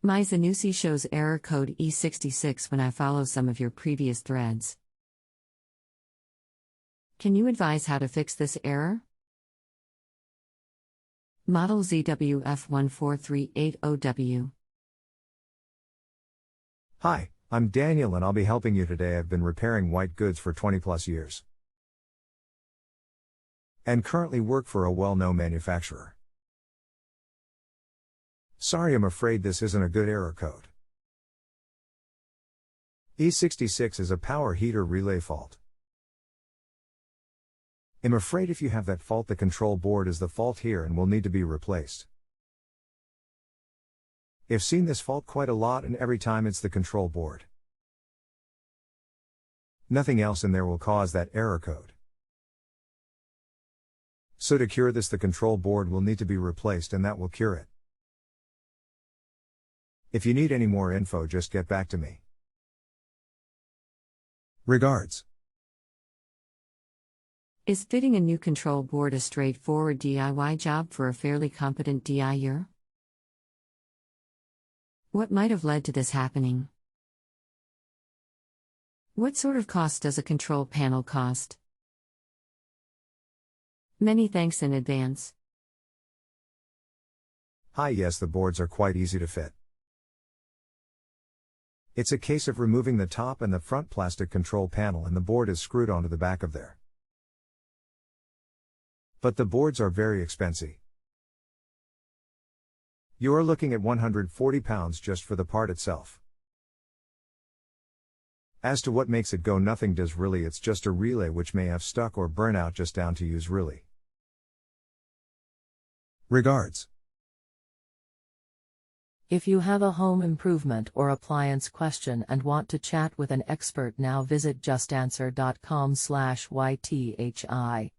My Zanussi shows error code E66 when I follow some of your previous threads. Can you advise how to fix this error? Model ZWF14380W. Hi, I'm Daniel and I'll be helping you today. I've been repairing white goods for 20 plus years. And currently work for a well-known manufacturer. Sorry, I'm afraid this isn't a good error code. E66 is a power heater relay fault. I'm afraid if you have that fault, the control board is the fault here and will need to be replaced. I've seen this fault quite a lot and every time it's the control board. Nothing else in there will cause that error code. So to cure this, the control board will need to be replaced and that will cure it. If you need any more info, just get back to me. Regards. Is fitting a new control board a straightforward DIY job for a fairly competent DIYer? What might have led to this happening? What sort of cost does a control panel cost? Many thanks in advance. Hi, yes, the boards are quite easy to fit. It's a case of removing the top and the front plastic control panel and the board is screwed onto the back of there. But the boards are very expensive. You are looking at £140 just for the part itself. As to what makes it go, nothing does really, it's just a relay which may have stuck or burn out, just down to use really. Regards. If you have a home improvement or appliance question and want to chat with an expert, now visit JustAnswer.com/YTHI.